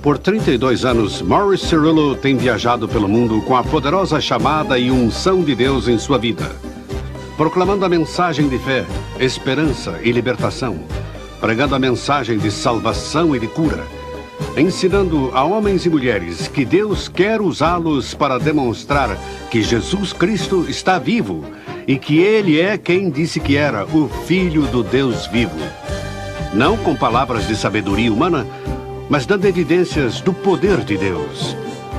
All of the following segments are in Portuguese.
Por 32 anos, Morris Cerullo tem viajado pelo mundo com a poderosa chamada e unção de Deus em sua vida, proclamando a mensagem de fé, esperança e libertação, pregando a mensagem de salvação e de cura, ensinando a homens e mulheres que Deus quer usá-los para demonstrar que Jesus Cristo está vivo e que Ele é quem disse que era, o Filho do Deus vivo. Não com palavras de sabedoria humana, mas dando evidências do poder de Deus,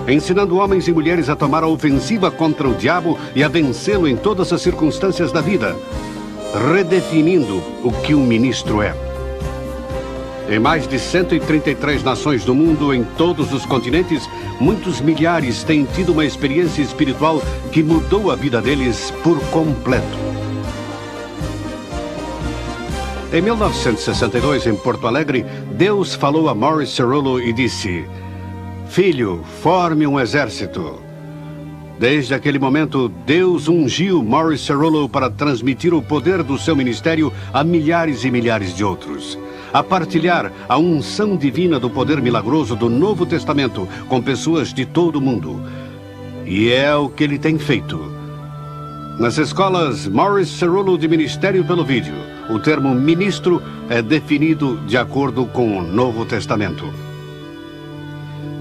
ensinando homens e mulheres a tomar a ofensiva contra o diabo e a vencê-lo em todas as circunstâncias da vida, redefinindo o que um ministro é. Em mais de 133 nações do mundo, em todos os continentes, muitos milhares têm tido uma experiência espiritual que mudou a vida deles por completo. Em 1962, em Porto Alegre, Deus falou a Morris Cerullo e disse: "Filho, forme um exército." Desde aquele momento, Deus ungiu Morris Cerullo para transmitir o poder do seu ministério a milhares e milhares de outros, a partilhar a unção divina do poder milagroso do Novo Testamento com pessoas de todo o mundo. E é o que ele tem feito. Nas escolas Morris Cerullo de Ministério pelo Vídeo, o termo ministro é definido de acordo com o Novo Testamento.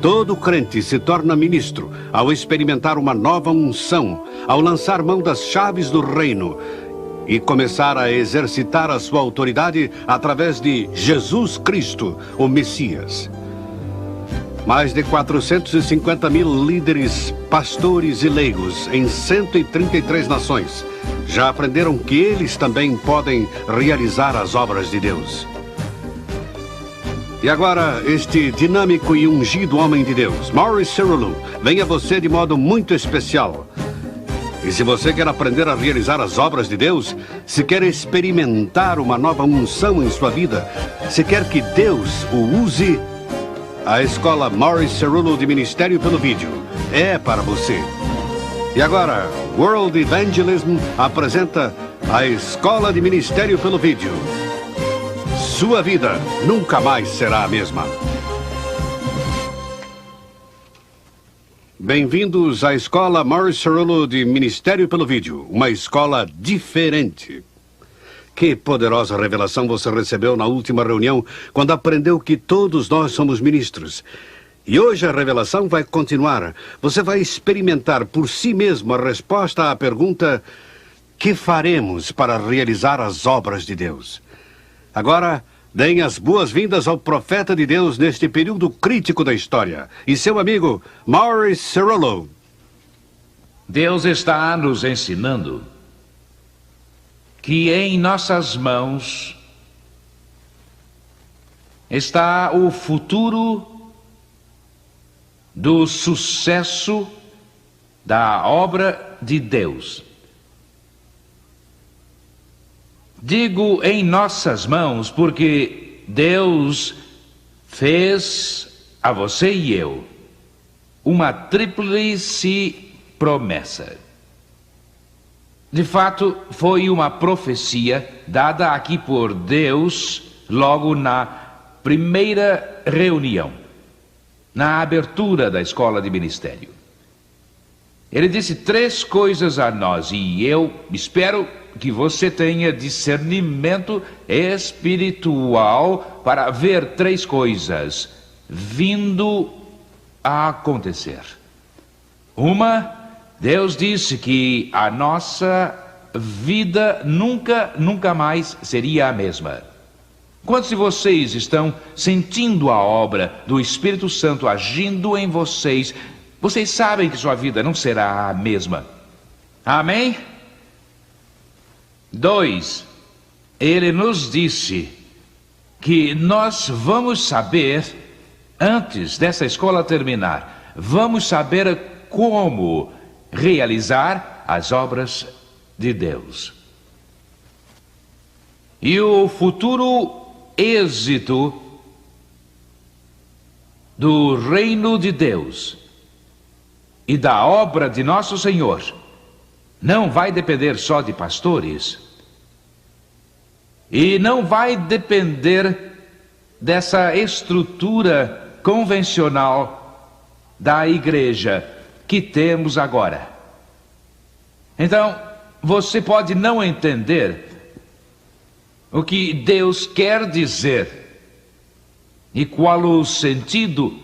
Todo crente se torna ministro ao experimentar uma nova unção, ao lançar mão das chaves do reino e começar a exercitar a sua autoridade através de Jesus Cristo, o Messias. Mais de 450 mil líderes, pastores e leigos em 133 nações já aprenderam que eles também podem realizar as obras de Deus. E agora, este dinâmico e ungido homem de Deus, Morris Cerullo, vem a você de modo muito especial. E se você quer aprender a realizar as obras de Deus, se quer experimentar uma nova unção em sua vida, se quer que Deus o use, a escola Morris Cerullo de Ministério pelo Vídeo é para você. E agora, World Evangelism apresenta a Escola de Ministério pelo Vídeo. Sua vida nunca mais será a mesma. Bem-vindos à escola Morris Cerullo de Ministério pelo Vídeo, uma escola diferente. Que poderosa revelação você recebeu na última reunião, quando aprendeu que todos nós somos ministros. E hoje a revelação vai continuar. Você vai experimentar por si mesmo a resposta à pergunta: que faremos para realizar as obras de Deus? Agora, deem as boas-vindas ao profeta de Deus neste período crítico da história, e seu amigo Morris Cerullo. Deus está nos ensinando que em nossas mãos está o futuro do sucesso da obra de Deus. Digo em nossas mãos porque Deus fez a você e eu uma tríplice promessa. De fato, foi uma profecia dada aqui por Deus logo na primeira reunião, na abertura da escola de ministério. Ele disse 3 coisas a nós e eu espero que você tenha discernimento espiritual para ver 3 coisas vindo a acontecer. Uma, Deus disse que a nossa vida nunca mais seria a mesma. Quantos de vocês estão sentindo a obra do Espírito Santo agindo em vocês? Vocês sabem que sua vida não será a mesma. Amém? 2, ele nos disse que nós vamos saber, antes dessa escola terminar, vamos saber como realizar as obras de Deus. E o futuro êxito do reino de Deus e da obra de nosso Senhor não vai depender só de pastores e não vai depender dessa estrutura convencional da igreja que temos agora. Então, você pode não entender o que Deus quer dizer e qual o sentido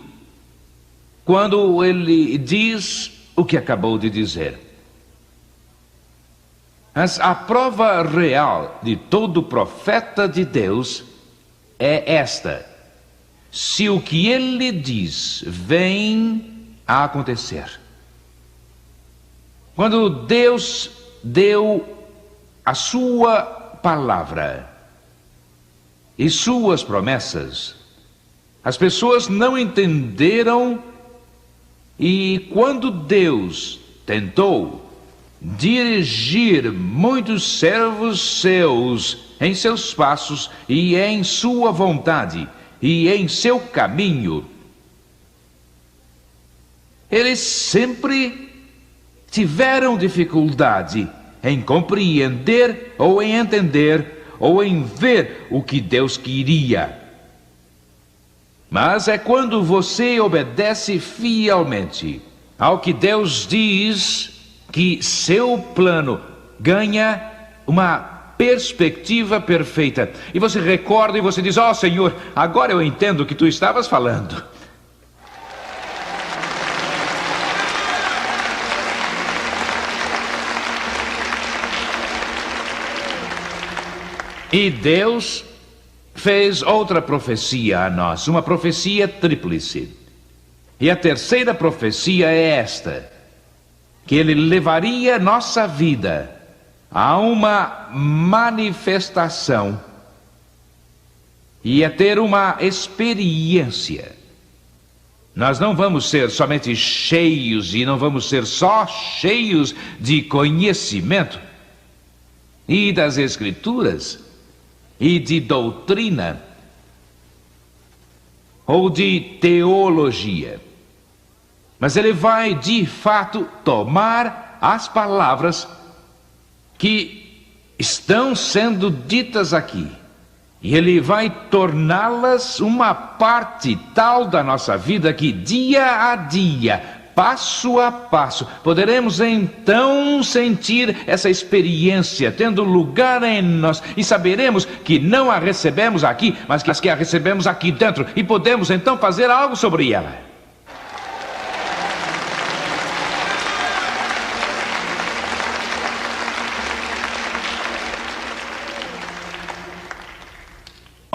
quando Ele diz o que acabou de dizer. Mas a prova real de todo profeta de Deus é esta: se o que ele diz vem a acontecer. Quando Deus deu a sua palavra e suas promessas, as pessoas não entenderam, e quando Deus tentou dirigir muitos servos seus em seus passos e em sua vontade e em seu caminho, eles sempre tiveram dificuldade em compreender ou em entender ou em ver o que Deus queria. Mas é quando você obedece fielmente ao que Deus diz que seu plano ganha uma perspectiva perfeita. E você recorda e você diz: ó Senhor, agora eu entendo o que tu estavas falando. E Deus fez outra profecia a nós, uma profecia tríplice. E a terceira profecia é esta: que Ele levaria nossa vida a uma manifestação e a ter uma experiência. Nós não vamos ser somente cheios e não vamos ser só cheios de conhecimento e das Escrituras e de doutrina ou de teologia, mas Ele vai de fato tomar as palavras que estão sendo ditas aqui e Ele vai torná-las uma parte tal da nossa vida que dia a dia, passo a passo, poderemos então sentir essa experiência tendo lugar em nós e saberemos que não a recebemos aqui, mas que a recebemos aqui dentro, e podemos então fazer algo sobre ela.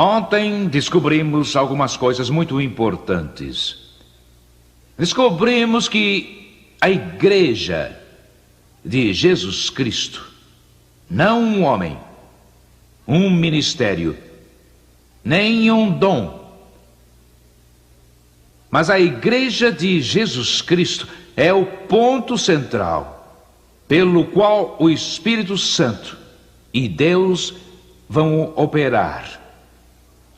Ontem descobrimos algumas coisas muito importantes. Descobrimos que a igreja de Jesus Cristo, não um homem, um ministério, nem um dom, mas a igreja de Jesus Cristo é o ponto central pelo qual o Espírito Santo e Deus vão operar.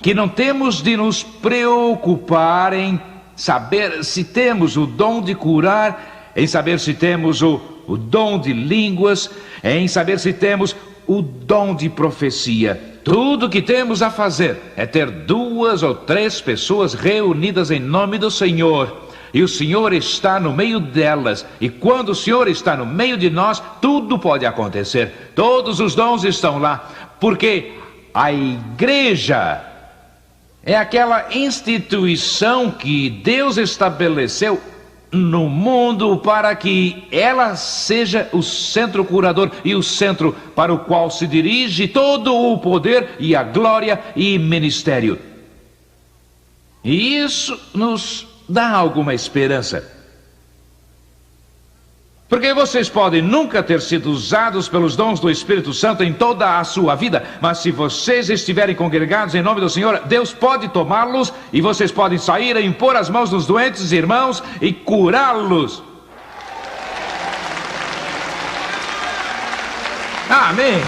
Que não temos de nos preocupar em saber se temos o dom de curar, em saber se temos o dom de línguas, em saber se temos o dom de profecia. Tudo que temos a fazer é ter 2 ou 3 pessoas reunidas em nome do Senhor, e o Senhor está no meio delas, e quando o Senhor está no meio de nós, tudo pode acontecer. Todos os dons estão lá, porque a igreja é aquela instituição que Deus estabeleceu no mundo para que ela seja o centro curador e o centro para o qual se dirige todo o poder e a glória e ministério. E isso nos dá alguma esperança. Porque vocês podem nunca ter sido usados pelos dons do Espírito Santo em toda a sua vida, mas se vocês estiverem congregados em nome do Senhor, Deus pode tomá-los e vocês podem sair e impor as mãos nos doentes irmãos e curá-los. Amém.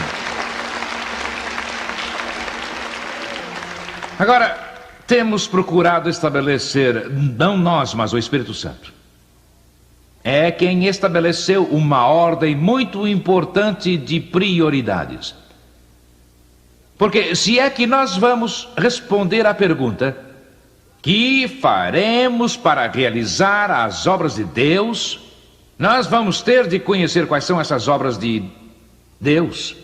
Agora, temos procurado estabelecer, não nós, mas o Espírito Santo, é quem estabeleceu uma ordem muito importante de prioridades. Porque se é que nós vamos responder à pergunta: que faremos para realizar as obras de Deus, nós vamos ter de conhecer quais são essas obras de Deus.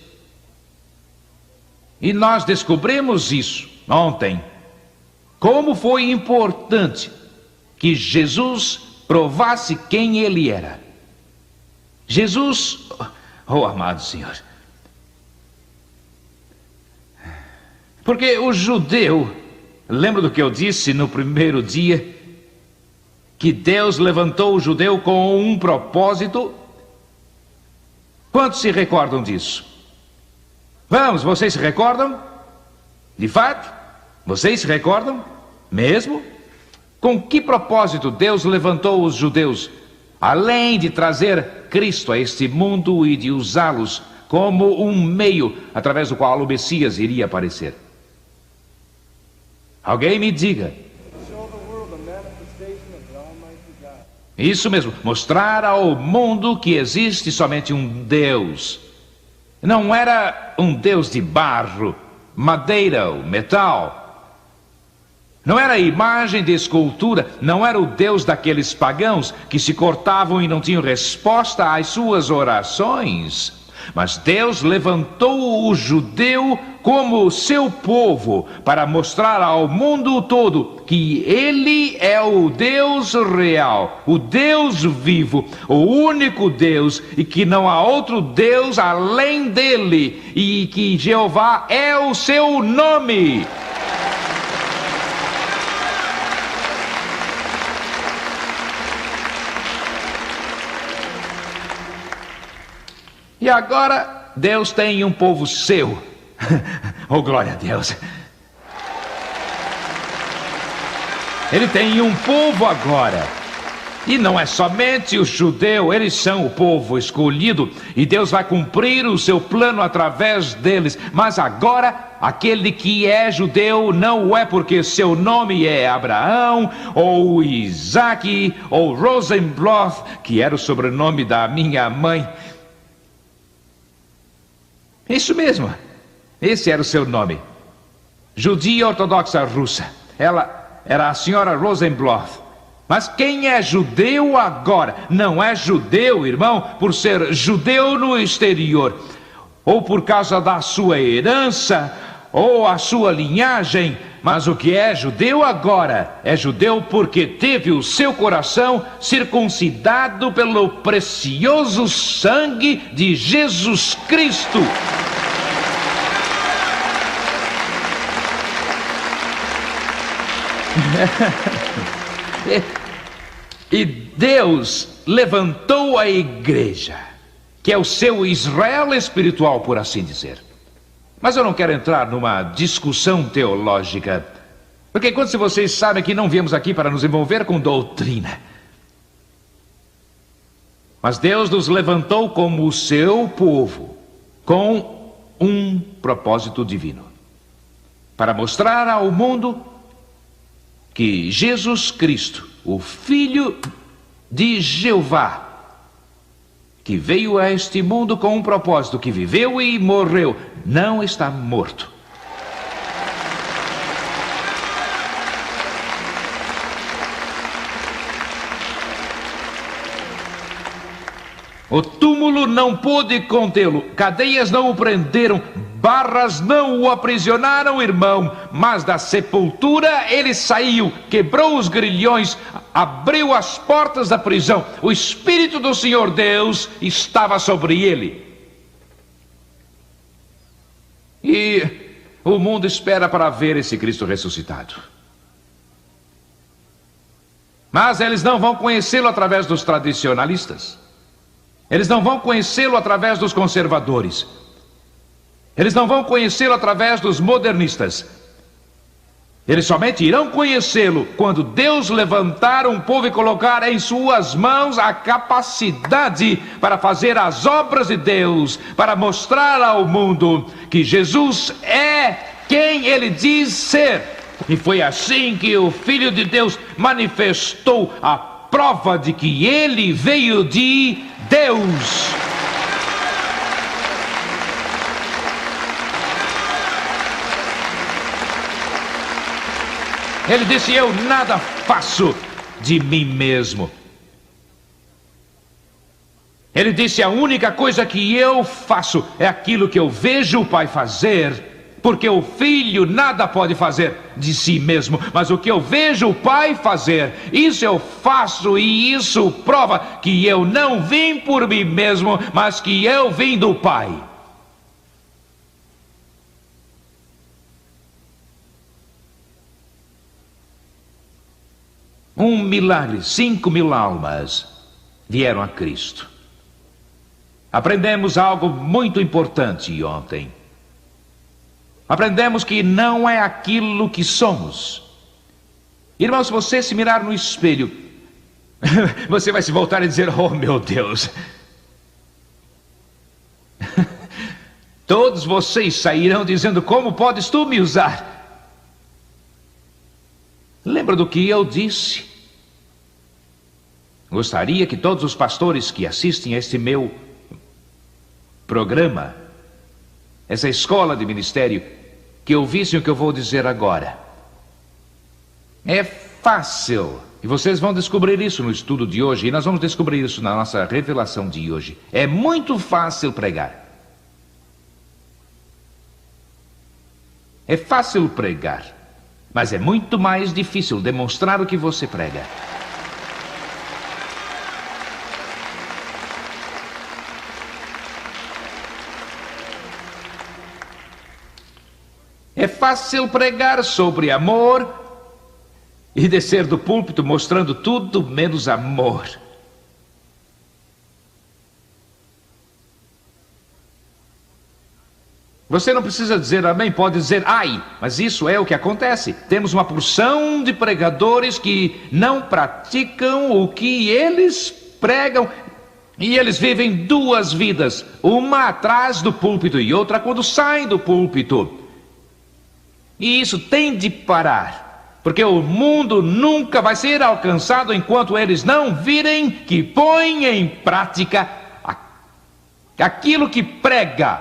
E nós descobrimos isso ontem. Como foi importante que Jesus provasse quem ele era. Jesus, oh amado Senhor, porque o judeu, lembra do que eu disse no primeiro dia, que Deus levantou o judeu com um propósito? Quantos se recordam disso? Vamos, vocês se recordam? De fato? Vocês se recordam? Mesmo? Com que propósito Deus levantou os judeus? Além de trazer Cristo a este mundo e de usá-los como um meio através do qual o Messias iria aparecer. Alguém me diga. Isso mesmo, mostrar ao mundo que existe somente um Deus. Não era um Deus de barro, madeira ou metal. Não era imagem de escultura, não era o Deus daqueles pagãos que se cortavam e não tinham resposta às suas orações. Mas Deus levantou o judeu como seu povo para mostrar ao mundo todo que ele é o Deus real, o Deus vivo, o único Deus, e que não há outro Deus além dele, e que Jeová é o seu nome. E agora Deus tem um povo seu. Oh, glória a Deus. Ele tem um povo agora. E não é somente o judeu, eles são o povo escolhido. E Deus vai cumprir o seu plano através deles. Mas agora, aquele que é judeu não o é porque seu nome é Abraão, ou Isaac, ou Rosenbloth, que era o sobrenome da minha mãe. Isso mesmo, esse era o seu nome. Judia ortodoxa russa. Ela era a senhora Rosenbloth. Mas quem é judeu agora? Não é judeu, irmão, por ser judeu no exterior, ou por causa da sua herança, ou a sua linhagem. Mas o que é judeu agora é judeu porque teve o seu coração circuncidado pelo precioso sangue de Jesus Cristo. E Deus levantou a igreja, que é o seu Israel espiritual, por assim dizer. Mas eu não quero entrar numa discussão teológica, porque quando vocês sabem que não viemos aqui para nos envolver com doutrina. Mas Deus nos levantou como o seu povo, com um propósito divino, para mostrar ao mundo que Jesus Cristo, o Filho de Jeová, que veio a este mundo com um propósito, que viveu e morreu, não está morto. O túmulo não pôde contê-lo, cadeias não o prenderam, barras não o aprisionaram, irmão, mas da sepultura ele saiu, quebrou os grilhões, abriu as portas da prisão. O Espírito do Senhor Deus estava sobre ele. E o mundo espera para ver esse Cristo ressuscitado. Mas eles não vão conhecê-lo através dos tradicionalistas. Eles não vão conhecê-lo através dos conservadores. Eles não vão conhecê-lo através dos modernistas. Eles somente irão conhecê-lo quando Deus levantar um povo e colocar em suas mãos a capacidade para fazer as obras de Deus, para mostrar ao mundo que Jesus é quem ele diz ser. E foi assim que o Filho de Deus manifestou a prova de que ele veio de Deus. Ele disse: eu nada faço de mim mesmo. Ele disse: a única coisa que eu faço é aquilo que eu vejo o Pai fazer, porque o Filho nada pode fazer de si mesmo, mas o que eu vejo o Pai fazer, isso eu faço, e isso prova que eu não vim por mim mesmo, mas que eu vim do Pai. Um milagre, 5.000 almas vieram a Cristo. Aprendemos algo muito importante ontem. Aprendemos que não é aquilo que somos. Irmão, se você se mirar no espelho, você vai se voltar e dizer: oh meu Deus. Todos vocês sairão dizendo: como podes tu me usar? Lembra do que eu disse? Gostaria que todos os pastores que assistem a este meu programa, essa escola de ministério, que ouvissem o que eu vou dizer agora. É fácil, e vocês vão descobrir isso no estudo de hoje, e nós vamos descobrir isso na nossa revelação de hoje. É muito fácil pregar. É fácil pregar, mas é muito mais difícil demonstrar o que você prega. É fácil pregar sobre amor e descer do púlpito mostrando tudo menos amor. Você não precisa dizer amém, pode dizer ai, mas isso é o que acontece. Temos uma porção de pregadores que não praticam o que eles pregam, e eles vivem duas vidas, uma atrás do púlpito e outra quando saem do púlpito. E isso tem de parar, porque o mundo nunca vai ser alcançado enquanto eles não virem que põem em prática aquilo que prega.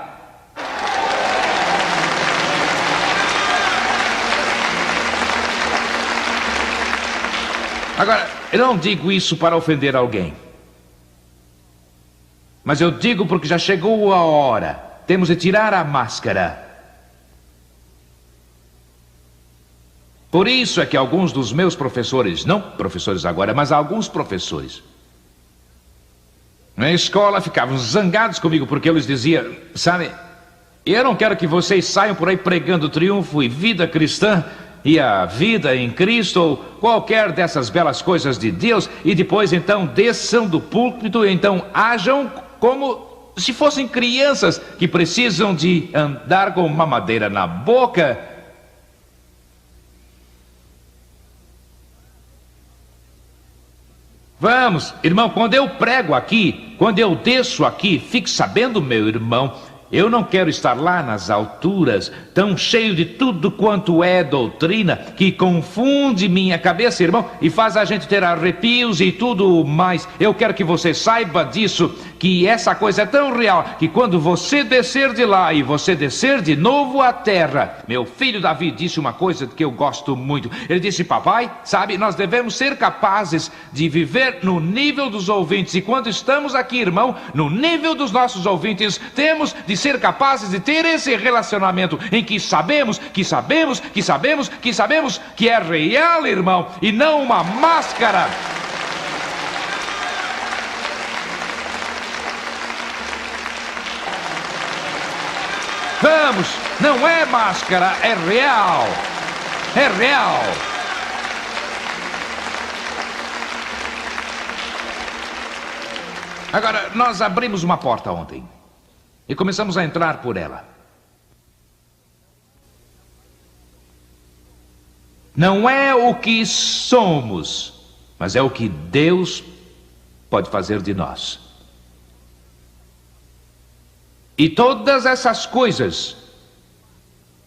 Agora, eu não digo isso para ofender alguém, mas eu digo porque já chegou a hora. Temos de tirar a máscara. Por isso é que alguns dos meus professores, não professores agora, mas alguns professores, na escola ficavam zangados comigo, porque eu lhes dizia: sabe, eu não quero que vocês saiam por aí pregando triunfo e vida cristã, e a vida em Cristo, ou qualquer dessas belas coisas de Deus, e depois então desçam do púlpito e então ajam como se fossem crianças que precisam de andar com mamadeira na boca. Vamos, irmão, quando eu prego aqui, quando eu desço aqui, fique sabendo, meu irmão, eu não quero estar lá nas alturas, tão cheio de tudo quanto é doutrina, que confunde minha cabeça, irmão, e faz a gente ter arrepios e tudo mais. Eu quero que você saiba disso, que essa coisa é tão real, que quando você descer de lá e você descer de novo à terra, meu filho Davi disse uma coisa que eu gosto muito. Ele disse: papai, sabe, nós devemos ser capazes de viver no nível dos ouvintes, e quando estamos aqui, irmão, no nível dos nossos ouvintes, temos de ser capazes de ter esse relacionamento em que sabemos que é real, irmão, e não uma máscara. Vamos, não é máscara, é real. É real. Agora, nós abrimos uma porta ontem e começamos a entrar por ela. Não é o que somos, mas é o que Deus pode fazer de nós. E todas essas coisas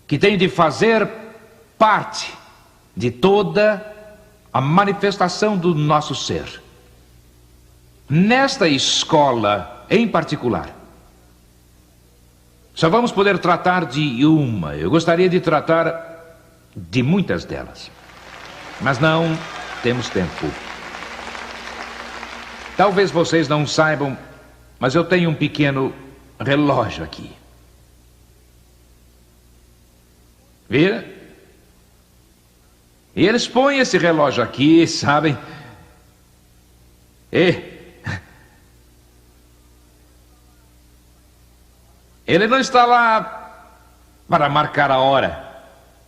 que têm de fazer parte de toda a manifestação do nosso ser. Nesta escola em particular, só vamos poder tratar de uma. Eu gostaria de tratar de muitas delas. Mas não temos tempo. Talvez vocês não saibam, mas eu tenho um pequeno relógio aqui. Vira? E eles põem esse relógio aqui, sabem? Ele não está lá para marcar a hora.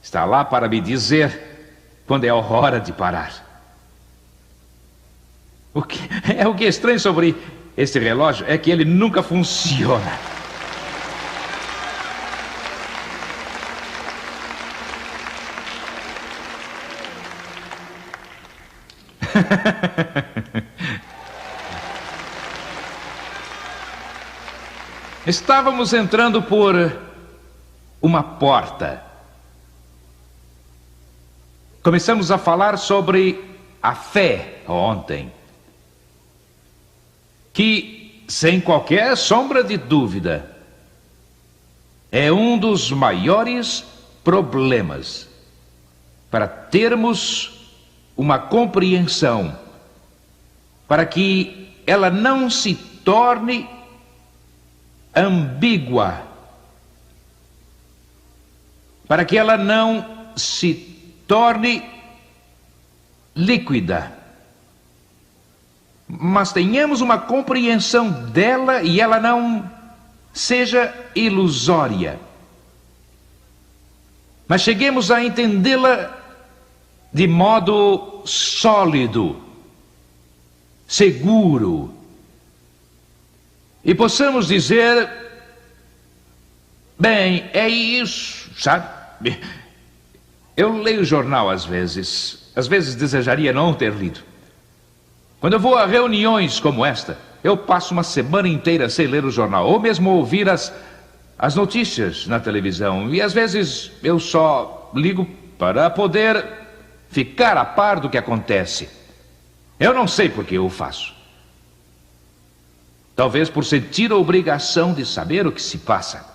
Está lá para me dizer quando é a hora de parar. O que é estranho sobre esse relógio é que ele nunca funciona. Estávamos entrando por uma porta. Começamos a falar sobre a fé ontem, que, sem qualquer sombra de dúvida, é um dos maiores problemas para termos uma compreensão, para que ela não se torne ambígua, para que ela não se torne líquida, mas tenhamos uma compreensão dela e ela não seja ilusória, mas cheguemos a entendê-la de modo sólido, seguro, e possamos dizer, bem, é isso, sabe? Eu leio jornal às vezes desejaria não ter lido. Quando eu vou a reuniões como esta, eu passo uma semana inteira sem ler o jornal, ou mesmo ouvir as notícias na televisão, e às vezes eu só ligo para poder ficar a par do que acontece. Eu não sei por que eu faço. Talvez por sentir a obrigação de saber o que se passa.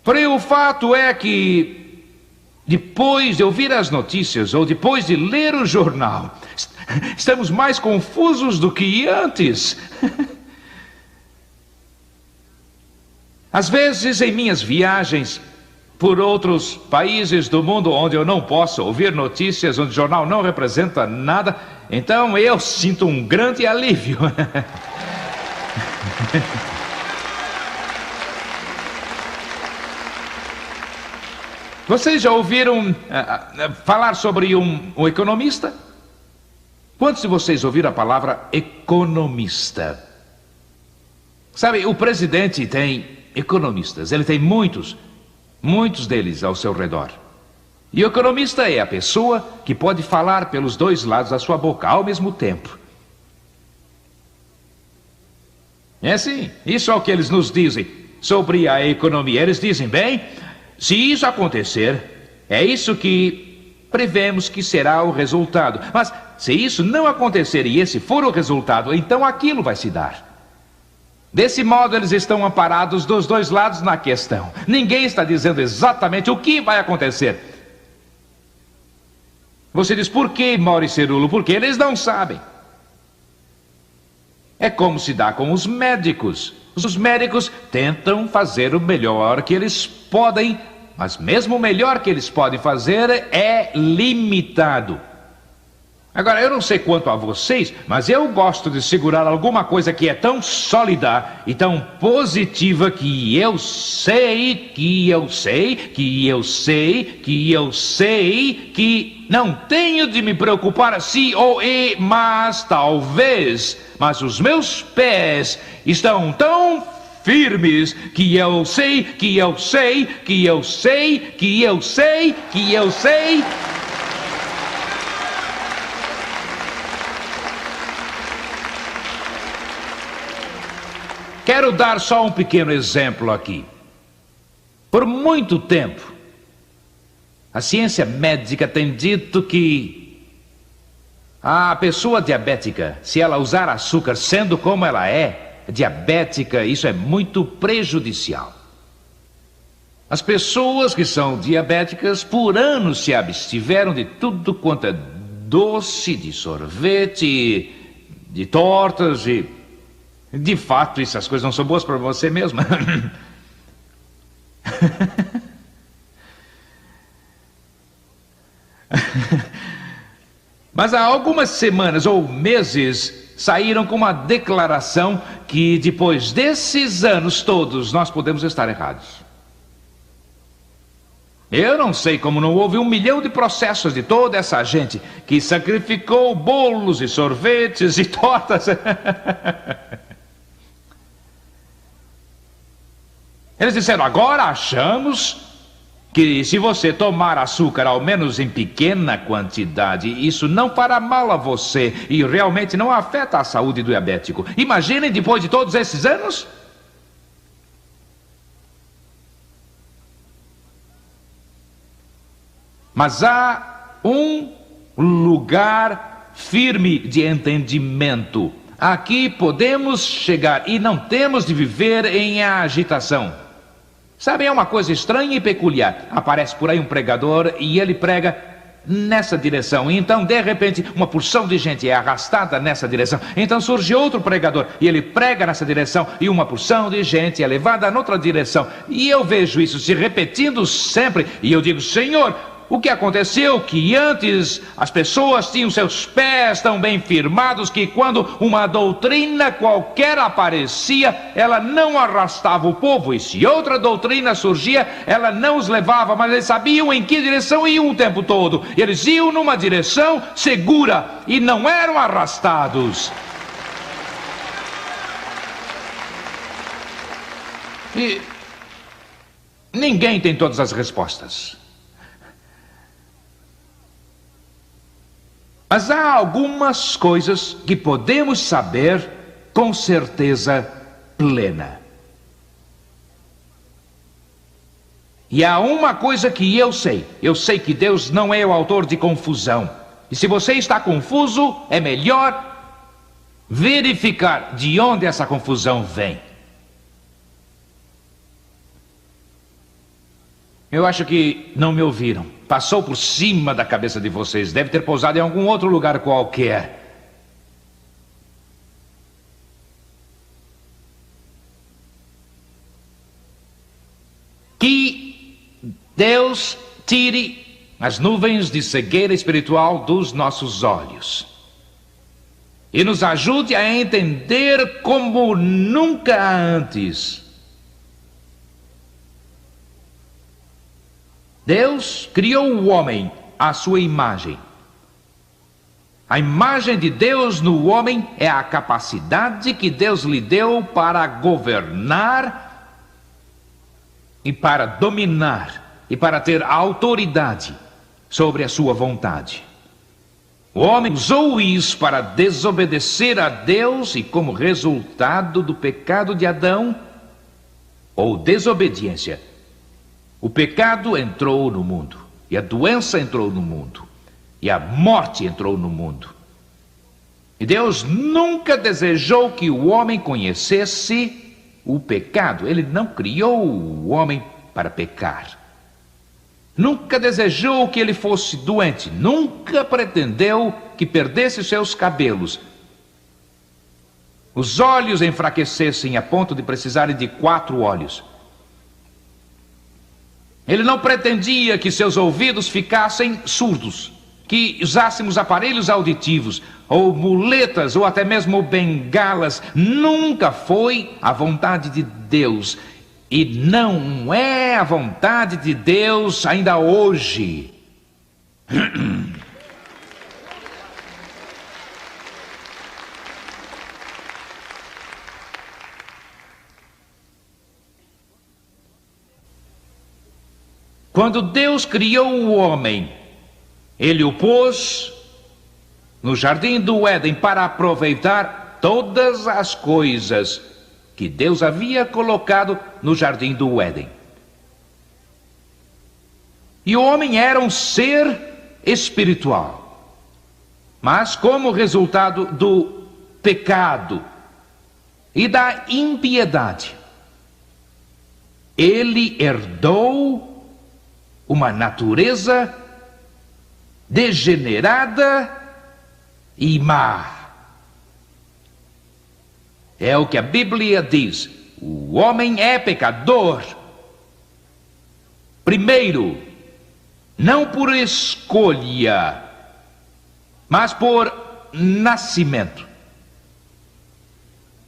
Porém, o fato é que, depois de ouvir as notícias ou depois de ler o jornal, estamos mais confusos do que antes. Às vezes, em minhas viagens por outros países do mundo onde eu não posso ouvir notícias, onde o jornal não representa nada, então eu sinto um grande alívio. Vocês já ouviram falar sobre um economista? Quantos de vocês ouviram a palavra economista? Sabe, o presidente tem economistas, ele tem muitos deles ao seu redor. E o economista é a pessoa que pode falar pelos dois lados da sua boca ao mesmo tempo. É sim, isso é o que eles nos dizem sobre a economia. Eles dizem, bem, se isso acontecer, é isso que prevemos que será o resultado. Mas se isso não acontecer e esse for o resultado, então aquilo vai se dar. Desse modo, eles estão amparados dos dois lados na questão. Ninguém está dizendo exatamente o que vai acontecer. Você diz, por que, Mauro e Cerulo? Porque eles não sabem. É como se dá com os médicos. Os médicos tentam fazer o melhor que eles podem, mas mesmo o melhor que eles podem fazer é limitado. Agora, eu não sei quanto a vocês, mas eu gosto de segurar alguma coisa que é tão sólida e tão positiva que eu sei que não tenho de me preocupar se ou e, mas talvez, mas os meus pés estão tão firmes que eu sei. Quero dar só um pequeno exemplo aqui. Por muito tempo, a ciência médica tem dito que a pessoa diabética, se ela usar açúcar sendo como ela é, diabética, isso é muito prejudicial. As pessoas que são diabéticas por anos se abstiveram de tudo quanto é doce, de sorvete, de tortas e... De fato, essas coisas não são boas para você mesmo. Mas há algumas semanas ou meses saíram com uma declaração que depois desses anos todos nós podemos estar errados. Eu não sei como não houve 1 milhão de processos de toda essa gente que sacrificou bolos e sorvetes e tortas. Eles disseram, agora achamos que se você tomar açúcar, ao menos em pequena quantidade, isso não fará mal a você e realmente não afeta a saúde do diabético. Imaginem depois de todos esses anos. Mas há um lugar firme de entendimento. Aqui podemos chegar e não temos de viver em agitação. Sabe, é uma coisa estranha e peculiar. Aparece por aí um pregador e ele prega nessa direção. Então, de repente, uma porção de gente é arrastada nessa direção. Então surge outro pregador e ele prega nessa direção e uma porção de gente é levada noutra direção. E eu vejo isso se repetindo sempre e eu digo, Senhor, o que aconteceu que antes as pessoas tinham seus pés tão bem firmados que quando uma doutrina qualquer aparecia, ela não arrastava o povo, e se outra doutrina surgia, ela não os levava, mas eles sabiam em que direção iam o tempo todo. Eles iam numa direção segura e não eram arrastados. E ninguém tem todas as respostas. Mas há algumas coisas que podemos saber com certeza plena. E há uma coisa que eu sei que Deus não é o autor de confusão. E se você está confuso, é melhor verificar de onde essa confusão vem. Eu acho que não me ouviram. Passou por cima da cabeça de vocês. Deve ter pousado em algum outro lugar qualquer. Que Deus tire as nuvens de cegueira espiritual dos nossos olhos. E nos ajude a entender como nunca antes. Deus criou o homem à sua imagem. A imagem de Deus no homem é a capacidade que Deus lhe deu para governar e para dominar e para ter autoridade sobre a sua vontade. O homem usou isso para desobedecer a Deus e, como resultado do pecado de Adão, ou desobediência, o pecado entrou no mundo, e a doença entrou no mundo, e a morte entrou no mundo. E Deus nunca desejou que o homem conhecesse o pecado. Ele não criou o homem para pecar. Nunca desejou que ele fosse doente. Nunca pretendeu que perdesse seus cabelos. Os olhos enfraquecessem a ponto de precisarem de 4 olhos. Ele não pretendia que seus ouvidos ficassem surdos, que usássemos aparelhos auditivos, ou muletas, ou até mesmo bengalas. Nunca foi a vontade de Deus, e não é a vontade de Deus ainda hoje. Quando Deus criou o homem, Ele o pôs no jardim do Éden para aproveitar todas as coisas que Deus havia colocado no jardim do Éden. E o homem era um ser espiritual, mas como resultado do pecado e da impiedade, ele herdou uma natureza degenerada e má. É o que a Bíblia diz. O homem é pecador. Primeiro, não por escolha, mas por nascimento.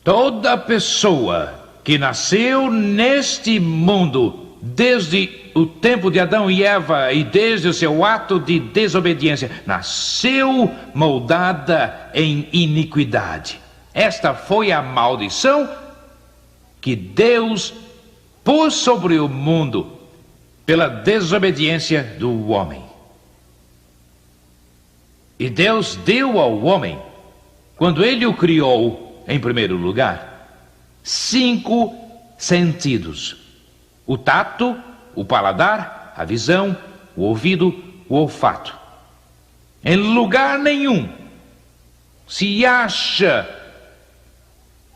Toda pessoa que nasceu neste mundo, desde o tempo de Adão e Eva e desde o seu ato de desobediência, nasceu moldada em iniquidade. Esta foi a maldição que Deus pôs sobre o mundo pela desobediência do homem. E Deus deu ao homem, quando ele o criou, em primeiro lugar, 5 sentidos: o tato, o paladar, a visão, o ouvido, o olfato. Em lugar nenhum se acha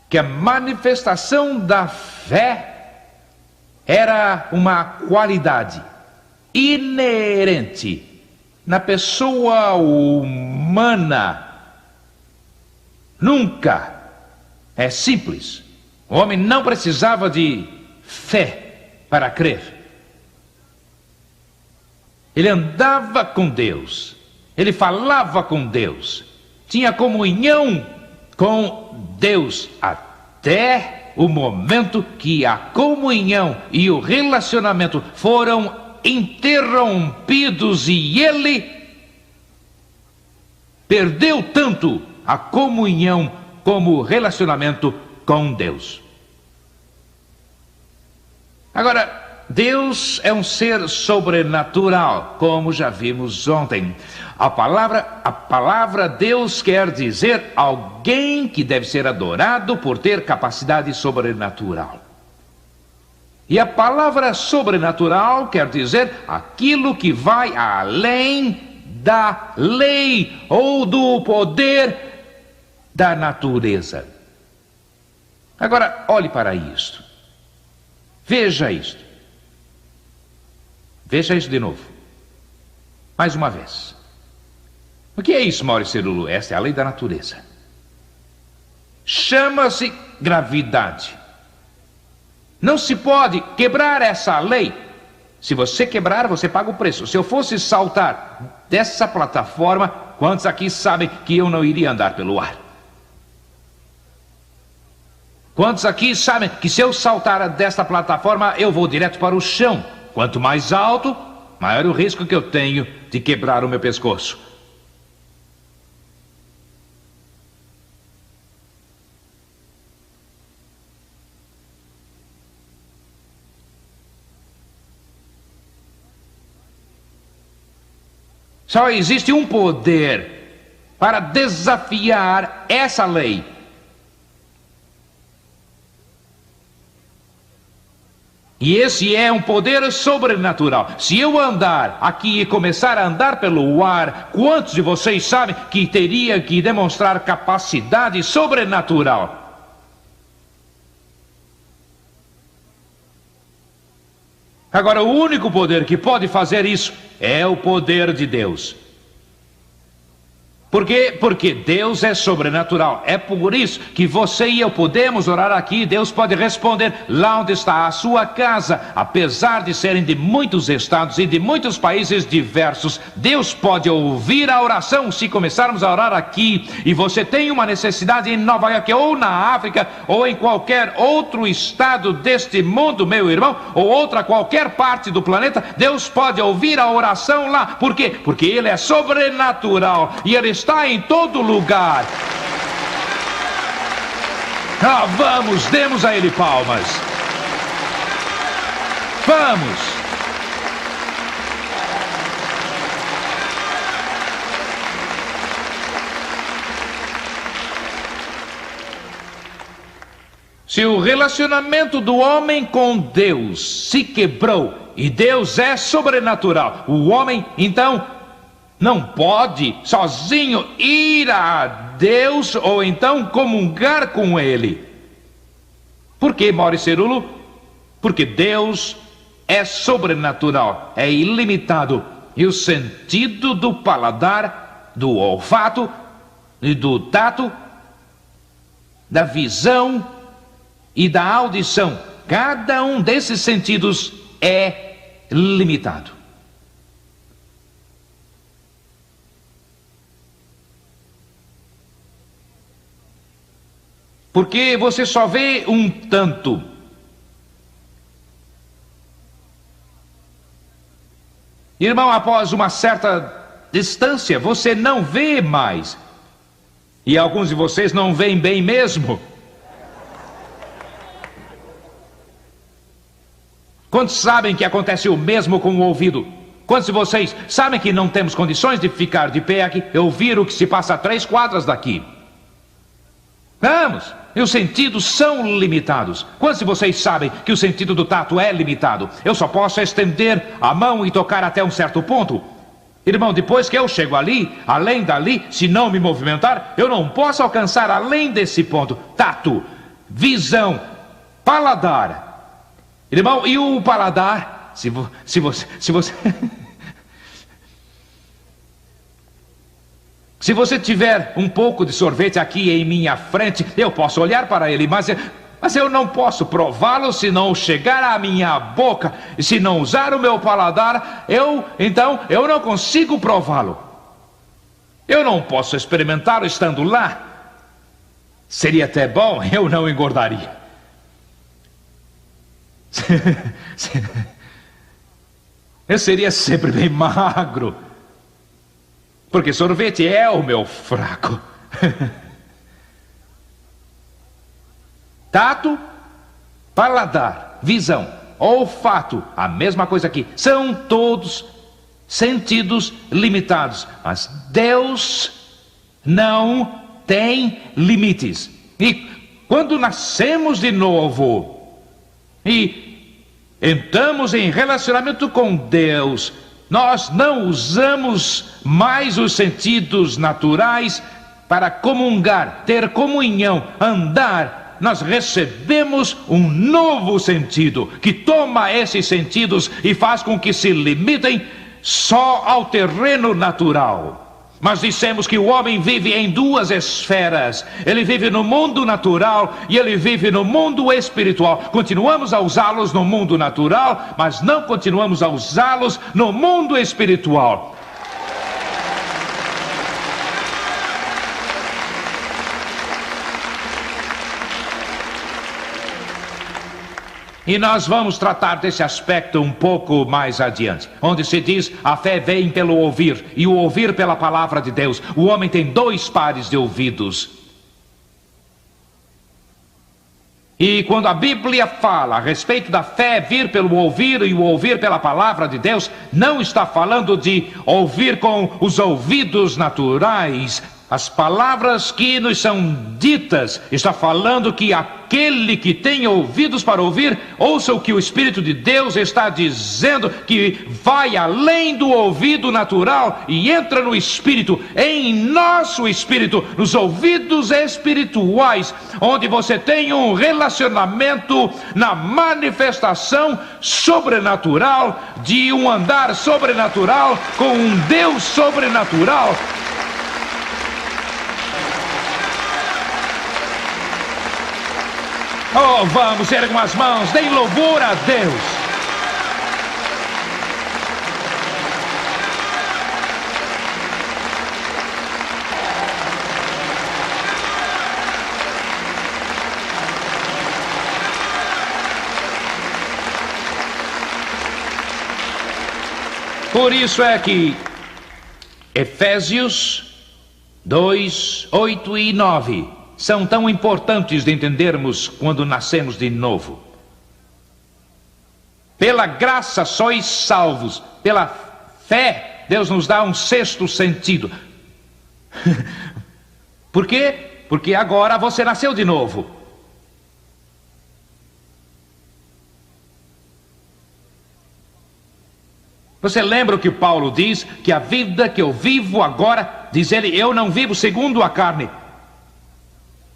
que a manifestação da fé era uma qualidade inerente na pessoa humana. Nunca. É simples. O homem não precisava de fé para crer. Ele andava com Deus, ele falava com Deus, tinha comunhão com Deus, até o momento que a comunhão e o relacionamento foram interrompidos e ele perdeu tanto a comunhão como o relacionamento com Deus. Agora, Deus é um ser sobrenatural, como já vimos ontem. A palavra Deus quer dizer alguém que deve ser adorado por ter capacidade sobrenatural. E a palavra sobrenatural quer dizer aquilo que vai além da lei ou do poder da natureza. Agora, olhe para isto. Veja isto. Veja isso de novo. Mais uma vez. O que é isso, Maurício Cerulo? Esta é a lei da natureza. Chama-se gravidade. Não se pode quebrar essa lei. Se você quebrar, você paga o preço. Se eu fosse saltar dessa plataforma, quantos aqui sabem que eu não iria andar pelo ar? Quantos aqui sabem que se eu saltar desta plataforma, eu vou direto para o chão? Quanto mais alto, maior o risco que eu tenho de quebrar o meu pescoço. Só existe um poder para desafiar essa lei. E esse é um poder sobrenatural. Se eu andar aqui e começar a andar pelo ar, quantos de vocês sabem que teria que demonstrar capacidade sobrenatural? Agora, o único poder que pode fazer isso é o poder de Deus. Por quê? Porque Deus é sobrenatural. É por isso que você e eu podemos orar aqui. Deus pode responder lá onde está a sua casa. Apesar de serem de muitos estados e de muitos países diversos, Deus pode ouvir a oração. Se começarmos a orar aqui e você tem uma necessidade em Nova York ou na África ou em qualquer outro estado deste mundo, meu irmão, ou outra qualquer parte do planeta, Deus pode ouvir a oração lá. Por quê? Porque Ele é sobrenatural e Ele está em todo lugar. Vamos, demos a Ele palmas. Vamos. Se o relacionamento do homem com Deus se quebrou e Deus é sobrenatural, o homem então não pode sozinho ir a Deus ou então comungar com Ele. Por quê, Maurício Cerulo? Porque Deus é sobrenatural, é ilimitado. E o sentido do paladar, do olfato e do tato, da visão e da audição, cada um desses sentidos é limitado. Porque você só vê um tanto. Irmão, após uma certa distância, você não vê mais. E alguns de vocês não veem bem mesmo. Quantos sabem que acontece o mesmo com o ouvido? Quantos de vocês sabem que não temos condições de ficar de pé aqui e ouvir o que se passa a 3 quadras daqui? Vamos! E os sentidos são limitados. Quantos de vocês sabem que o sentido do tato é limitado? Eu só posso estender a mão e tocar até um certo ponto. Irmão, depois que eu chego ali, além dali, se não me movimentar, eu não posso alcançar além desse ponto. Tato, visão, paladar. Irmão, e o paladar? Se você Se você tiver um pouco de sorvete aqui em minha frente, eu posso olhar para ele, mas eu não posso prová-lo se não chegar à minha boca. E se não usar o meu paladar, então eu não consigo prová-lo. Eu não posso experimentá-lo estando lá. Seria até bom, eu não engordaria. Eu seria sempre bem magro. Porque sorvete é o meu fraco. Tato, paladar, visão, olfato, a mesma coisa aqui. São todos sentidos limitados. Mas Deus não tem limites. E quando nascemos de novo e entramos em relacionamento com Deus, nós não usamos mais os sentidos naturais para comungar, ter comunhão, andar. Nós recebemos um novo sentido que toma esses sentidos e faz com que se limitem só ao terreno natural. Mas dissemos que o homem vive em 2 esferas. Ele vive no mundo natural e ele vive no mundo espiritual. Continuamos a usá-los no mundo natural, mas não continuamos a usá-los no mundo espiritual. E nós vamos tratar desse aspecto um pouco mais adiante, onde se diz: a fé vem pelo ouvir, e o ouvir pela palavra de Deus. O homem tem 2 pares de ouvidos. E quando a Bíblia fala a respeito da fé vir pelo ouvir e o ouvir pela palavra de Deus, não está falando de ouvir com os ouvidos naturais, as palavras que nos são ditas. Está falando que aquele que tem ouvidos para ouvir, ouça o que o Espírito de Deus está dizendo, que vai além do ouvido natural e entra no Espírito, em nosso Espírito, nos ouvidos espirituais, onde você tem um relacionamento na manifestação sobrenatural, de um andar sobrenatural com um Deus sobrenatural. Oh, vamos, ergam as mãos, deem louvor a Deus. Por isso é que Efésios 2, 8 e 9 são tão importantes de entendermos quando nascemos de novo. Pela graça sois salvos, pela fé Deus nos dá um 6º sentido. Por quê? Porque agora você nasceu de novo. Você lembra o que Paulo diz? Que a vida que eu vivo agora, diz ele, eu não vivo segundo a carne.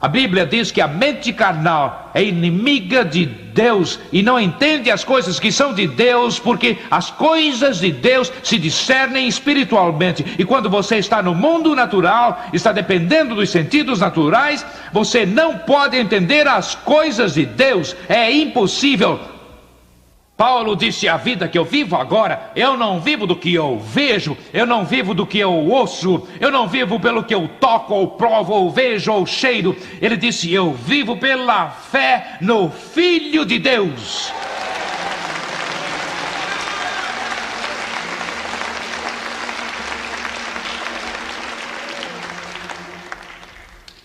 A Bíblia diz que a mente carnal é inimiga de Deus e não entende as coisas que são de Deus, porque as coisas de Deus se discernem espiritualmente. E quando você está no mundo natural, está dependendo dos sentidos naturais, você não pode entender as coisas de Deus. É impossível. Paulo disse: a vida que eu vivo agora, eu não vivo do que eu vejo, eu não vivo do que eu ouço, eu não vivo pelo que eu toco, ou provo, ou vejo, ou cheiro. Ele disse: eu vivo pela fé no Filho de Deus.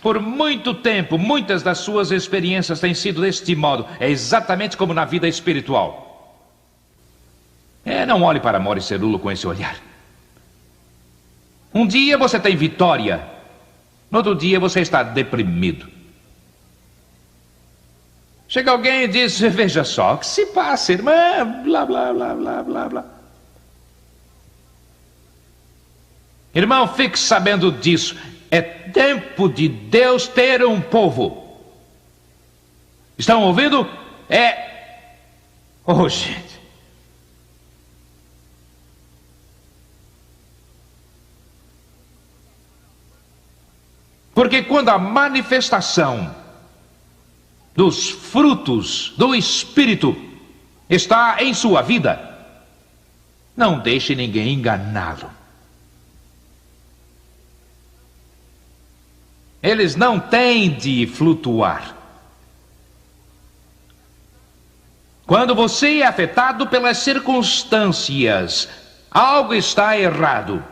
Por muito tempo, muitas das suas experiências têm sido deste modo. É exatamente como na vida espiritual. Não olhe para Maurice Cerullo com esse olhar. Um dia você tem vitória, no outro dia você está deprimido. Chega alguém e diz: veja só, o que se passa, irmã? Blá, blá, blá, blá, blá, blá. Irmão, fique sabendo disso. É tempo de Deus ter um povo. Estão ouvindo? Oh, gente. Porque quando a manifestação dos frutos do Espírito está em sua vida, não deixe ninguém enganá-lo. Eles não têm de flutuar. Quando você é afetado pelas circunstâncias, algo está errado.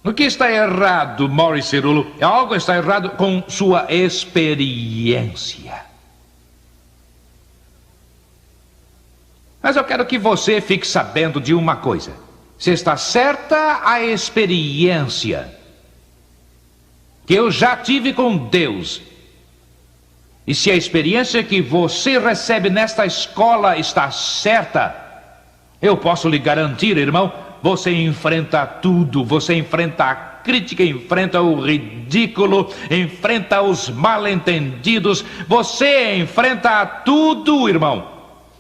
O que está errado, Maurice Cerullo? Algo está errado com sua experiência. Mas eu quero que você fique sabendo de uma coisa. Se está certa a experiência que eu já tive com Deus, e se a experiência que você recebe nesta escola está certa, eu posso lhe garantir, irmão, você enfrenta tudo, você enfrenta a crítica, enfrenta o ridículo, enfrenta os mal-entendidos, você enfrenta tudo, irmão,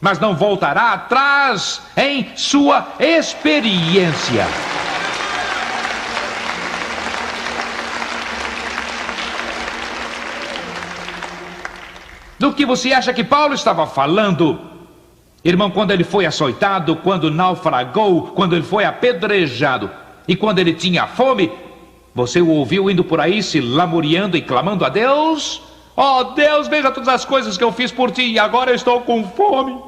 mas não voltará atrás em sua experiência. Do que você acha que Paulo estava falando? Irmão, quando ele foi açoitado, quando naufragou, quando ele foi apedrejado e quando ele tinha fome, você o ouviu indo por aí se lamuriando e clamando a Deus? Oh Deus, veja todas as coisas que eu fiz por ti e agora eu estou com fome.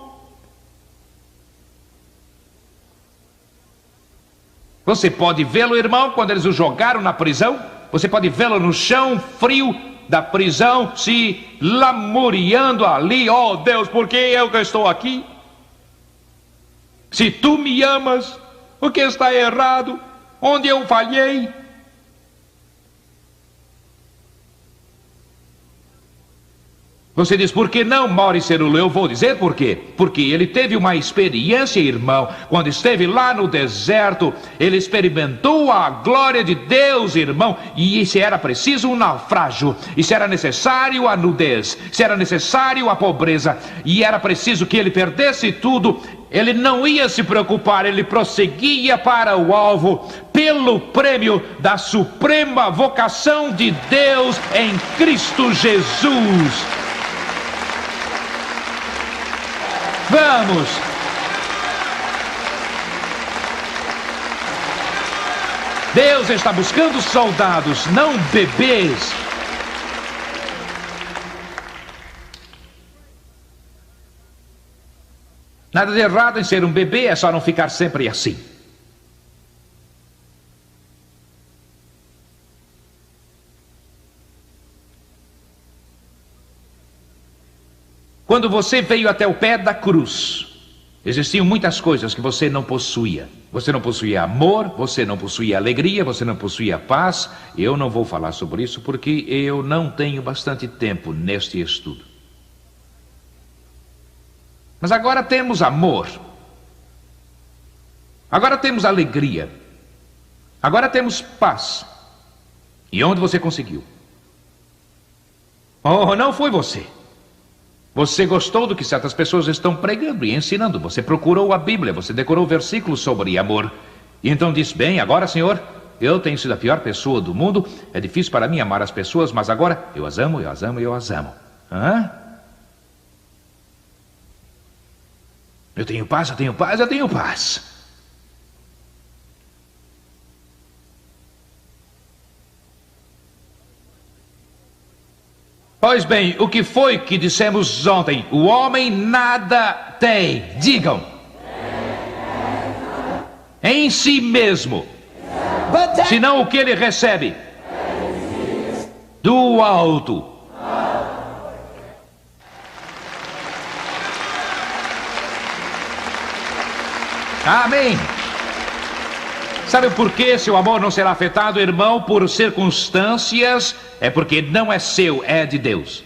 Você pode vê-lo, irmão, quando eles o jogaram na prisão. Você pode vê-lo no chão frio da prisão, se lamuriando ali. Oh Deus, por que eu que estou aqui? Se tu me amas, o que está errado? Onde eu falhei? Você diz: por que não, Maurice Cerullo? Eu vou dizer por quê. Porque ele teve uma experiência, irmão. Quando esteve lá no deserto, ele experimentou a glória de Deus, irmão. E se era preciso um naufrágio, e se era necessário a nudez, se era necessário a pobreza, e era preciso que ele perdesse tudo, ele não ia se preocupar, ele prosseguia para o alvo, pelo prêmio da suprema vocação de Deus em Cristo Jesus. Vamos! Deus está buscando soldados, não bebês. Nada de errado em ser um bebê, é só não ficar sempre assim. Quando você veio até o pé da cruz, existiam muitas coisas que você não possuía. Você não possuía amor, você não possuía alegria, você não possuía paz. Eu não vou falar sobre isso porque eu não tenho bastante tempo neste estudo. Mas agora temos amor. Agora temos alegria. Agora temos paz. E onde você conseguiu? Oh, não foi você. Você gostou do que certas pessoas estão pregando e ensinando. Você procurou a Bíblia, você decorou versículos sobre amor. E então disse, bem, agora, Senhor, eu tenho sido a pior pessoa do mundo. É difícil para mim amar as pessoas, mas agora eu as amo, eu as amo, eu as amo. Hã? Eu tenho paz, eu tenho paz, eu tenho paz. Pois bem, o que foi que dissemos ontem? O homem nada tem. Digam. Em si mesmo. Senão o que ele recebe? Do alto. Amém. Sabe por que seu amor não será afetado, irmão, por circunstâncias? É porque não é seu, é de Deus.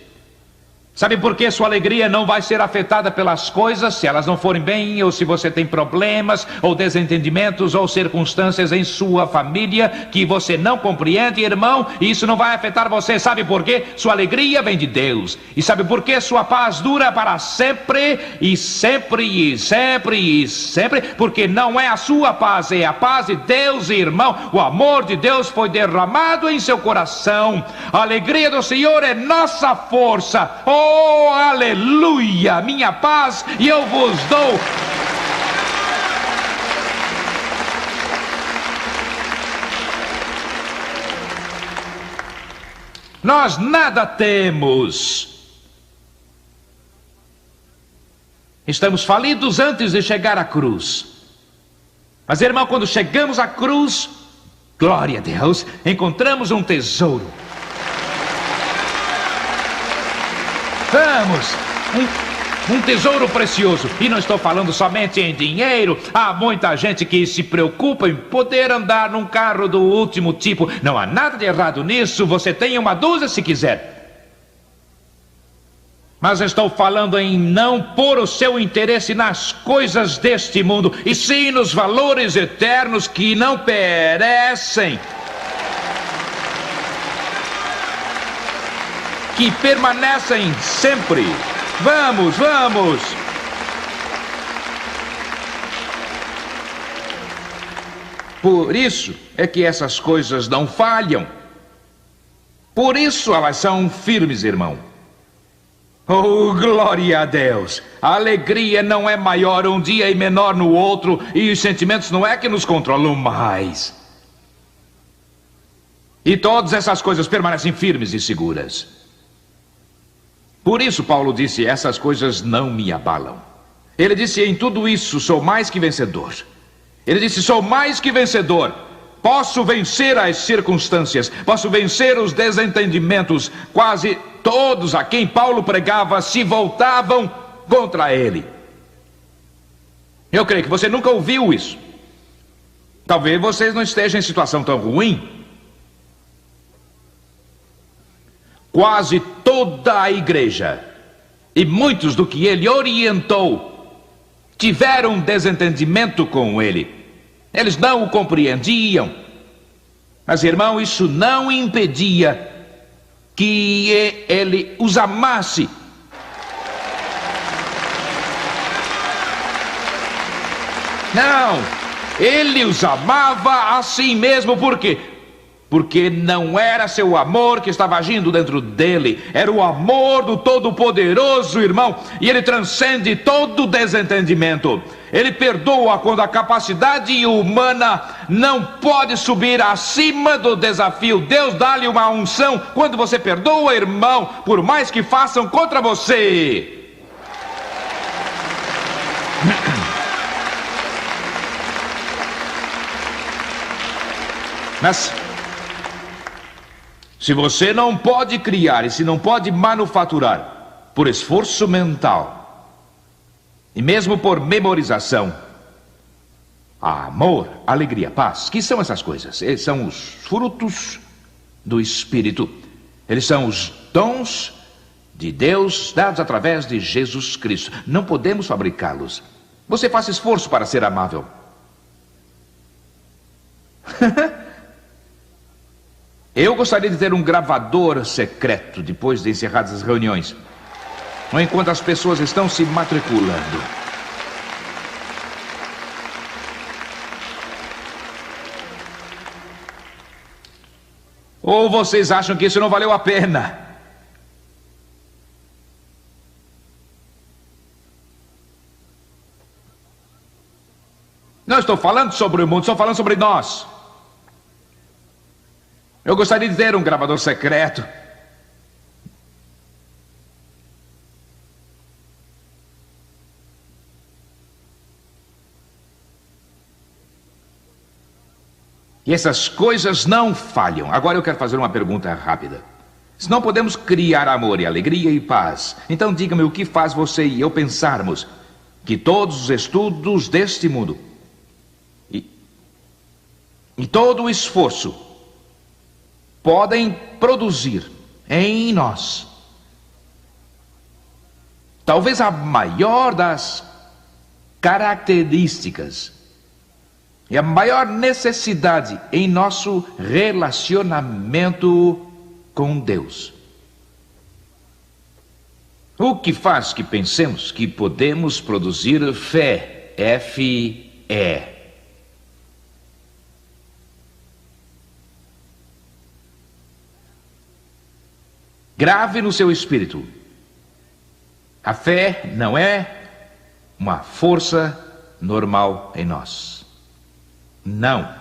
Sabe por que sua alegria não vai ser afetada pelas coisas, se elas não forem bem, ou se você tem problemas, ou desentendimentos, ou circunstâncias em sua família que você não compreende, irmão, e isso não vai afetar você. Sabe por quê? Sua alegria vem de Deus. E sabe por que sua paz dura para sempre, e sempre, e sempre, e sempre? Porque não é a sua paz, é a paz de Deus, irmão. O amor de Deus foi derramado em seu coração. A alegria do Senhor é nossa força. Oh, aleluia, minha paz, e eu vos dou. Nós nada temos. Estamos falidos antes de chegar à cruz. Mas, irmão, quando chegamos à cruz, glória a Deus, encontramos um tesouro. Vamos, um tesouro precioso. E não estou falando somente em dinheiro. Há muita gente que se preocupa em poder andar num carro do último tipo. Não há nada de errado nisso. Você tem uma dúzia se quiser. Mas estou falando em não pôr o seu interesse nas coisas deste mundo, e sim nos valores eternos que não perecem, que permanecem sempre. Vamos, vamos. Por isso é que essas coisas não falham. Por isso elas são firmes, irmão. Oh, glória a Deus. A alegria não é maior um dia e menor no outro, e os sentimentos não é que nos controlam mais. E todas essas coisas permanecem firmes e seguras. Por isso Paulo disse, essas coisas não me abalam. Ele disse, em tudo isso sou mais que vencedor. Ele disse, sou mais que vencedor. Posso vencer as circunstâncias, posso vencer os desentendimentos. Quase todos a quem Paulo pregava se voltavam contra ele. Eu creio que você nunca ouviu isso. Talvez vocês não estejam em situação tão ruim. Quase toda a igreja e muitos do que ele orientou tiveram desentendimento com ele. Eles não o compreendiam. Mas, irmão, isso não impedia que ele os amasse. Não, ele os amava assim mesmo. Por quê? Porque não era seu amor que estava agindo dentro dele, era o amor do Todo-Poderoso, irmão, e ele transcende todo desentendimento. Ele perdoa quando a capacidade humana não pode subir acima do desafio. Deus dá-lhe uma unção quando você perdoa, irmão, por mais que façam contra você. Mas se você não pode criar e se não pode manufaturar por esforço mental e mesmo por memorização, amor, alegria, paz, que são essas coisas? Eles são os frutos do Espírito. Eles são os dons de Deus dados através de Jesus Cristo. Não podemos fabricá-los. Você faz esforço para ser amável. Eu gostaria de ter um gravador secreto depois de encerradas as reuniões, ou enquanto as pessoas estão se matriculando. Ou vocês acham que isso não valeu a pena? Não estou falando sobre o mundo, estou falando sobre nós. Eu gostaria de ter um gravador secreto. E essas coisas não falham. Agora eu quero fazer uma pergunta rápida. Se não podemos criar amor e alegria e paz, então diga-me o que faz você e eu pensarmos que todos os estudos deste mundo e todo o esforço podem produzir em nós talvez a maior das características e a maior necessidade em nosso relacionamento com Deus. O que faz que pensemos que podemos produzir fé, F-E. Grave no seu espírito. A fé não é uma força normal em nós. Não.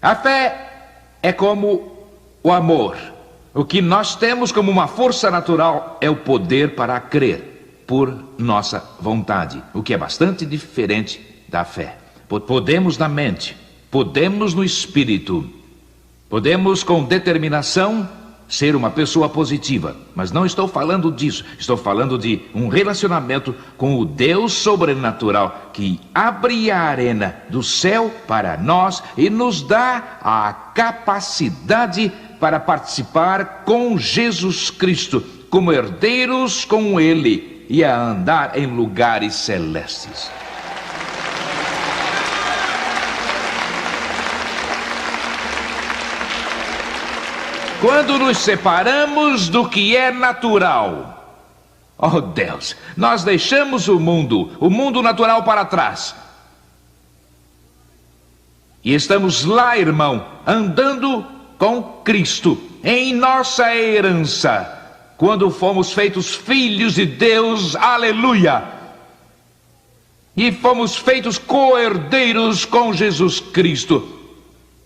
A fé é como o amor. O que nós temos como uma força natural é o poder para crer por nossa vontade, o que é bastante diferente da fé. Podemos na mente, podemos no espírito, podemos com determinação ser uma pessoa positiva, mas não estou falando disso. Estou falando de um relacionamento com o Deus sobrenatural que abre a arena do céu para nós e nos dá a capacidade para participar com Jesus Cristo, como herdeiros com Ele e a andar em lugares celestes. Quando nos separamos do que é natural, oh Deus, nós deixamos o mundo natural para trás. E estamos lá, irmão, andando com Cristo, em nossa herança, quando fomos feitos filhos de Deus, aleluia! E fomos feitos co-herdeiros com Jesus Cristo.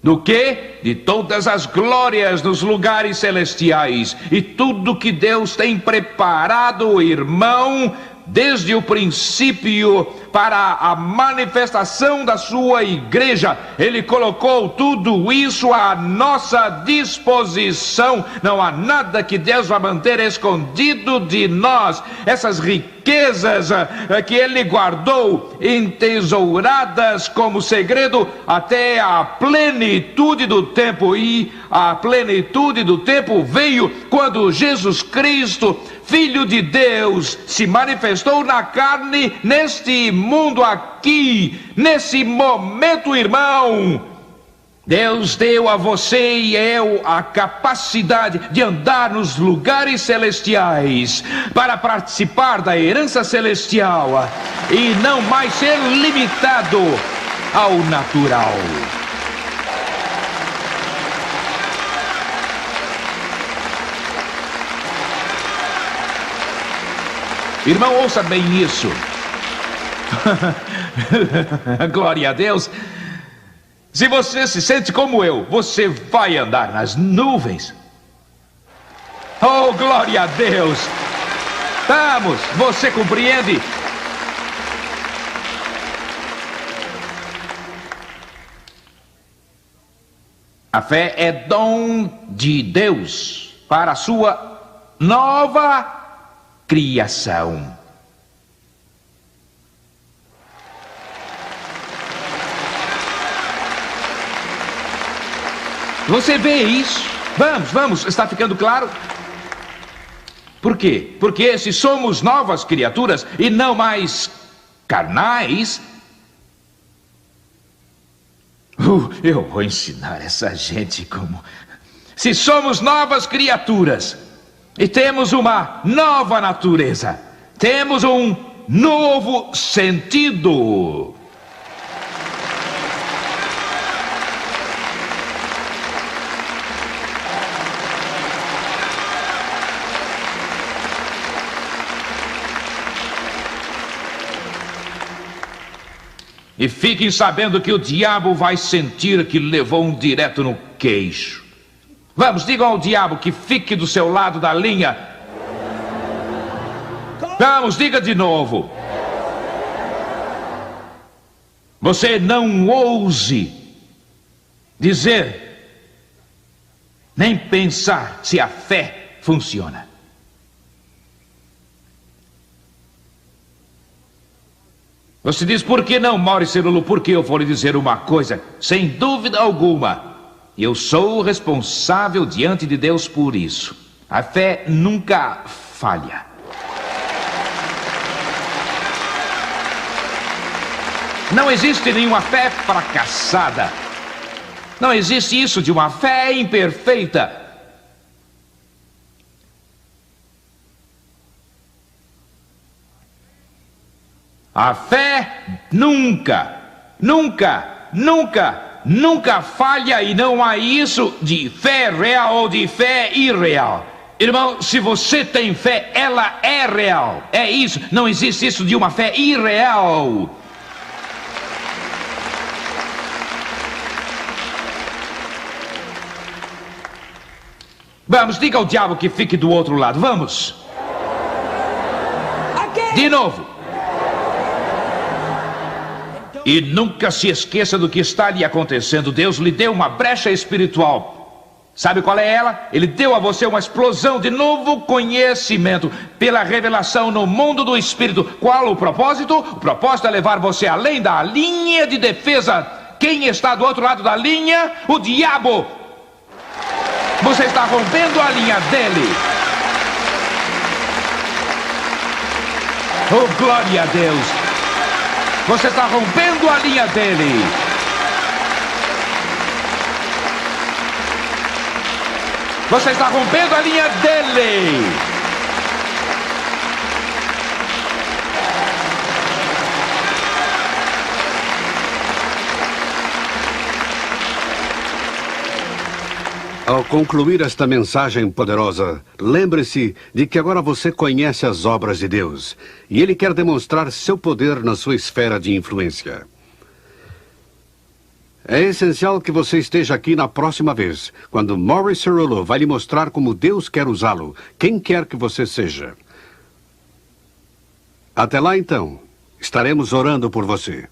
Do que? De todas as glórias nos lugares celestiais. E tudo que Deus tem preparado, irmão, desde o princípio para a manifestação da sua igreja. Ele colocou tudo isso à nossa disposição. Não há nada que Deus vai manter escondido de nós. Essas riquezas que Ele guardou entesouradas como segredo até a plenitude do tempo. E a plenitude do tempo veio quando Jesus Cristo, Filho de Deus, se manifestou na carne neste mundo aqui, nesse momento, irmão. Deus deu a você e eu a capacidade de andar nos lugares celestiais para participar da herança celestial e não mais ser limitado ao natural. Irmão, ouça bem isso. Glória a Deus. Se você se sente como eu, você vai andar nas nuvens. Oh, glória a Deus. Vamos, você compreende? A fé é dom de Deus para a sua nova criação. Você vê isso? Vamos, está ficando claro? Por quê? Porque se somos novas criaturas e não mais carnais, Eu vou ensinar essa gente como... Se somos novas criaturas e temos uma nova natureza, temos um novo sentido. E fiquem sabendo que o diabo vai sentir que levou um direto no queixo. Vamos, digam ao diabo que fique do seu lado da linha. Vamos, diga de novo. Você não ouse dizer, nem pensar se a fé funciona. Você diz, por que não, Maurice Lulu? Porque eu vou lhe dizer uma coisa, sem dúvida alguma. Eu sou responsável diante de Deus por isso. A fé nunca falha. Não existe nenhuma fé fracassada. Não existe isso de uma fé imperfeita. A fé nunca falha, e não há isso de fé real ou de fé irreal. Irmão, se você tem fé, ela é real. É isso. Não existe isso de uma fé irreal. Vamos, diga ao diabo que fique do outro lado. Vamos. De novo. E nunca se esqueça do que está lhe acontecendo. Deus lhe deu uma brecha espiritual. Sabe qual é ela? Ele deu a você uma explosão de novo conhecimento pela revelação no mundo do Espírito. Qual o propósito? O propósito é levar você além da linha de defesa. Quem está do outro lado da linha? O diabo. Você está rompendo a linha dele. Oh, glória a Deus. Você está rompendo a linha dele. Você está rompendo a linha dele. Ao concluir esta mensagem poderosa, lembre-se de que agora você conhece as obras de Deus e Ele quer demonstrar seu poder na sua esfera de influência. É essencial que você esteja aqui na próxima vez, quando Maurice Cerullo vai lhe mostrar como Deus quer usá-lo, quem quer que você seja. Até lá, então, estaremos orando por você.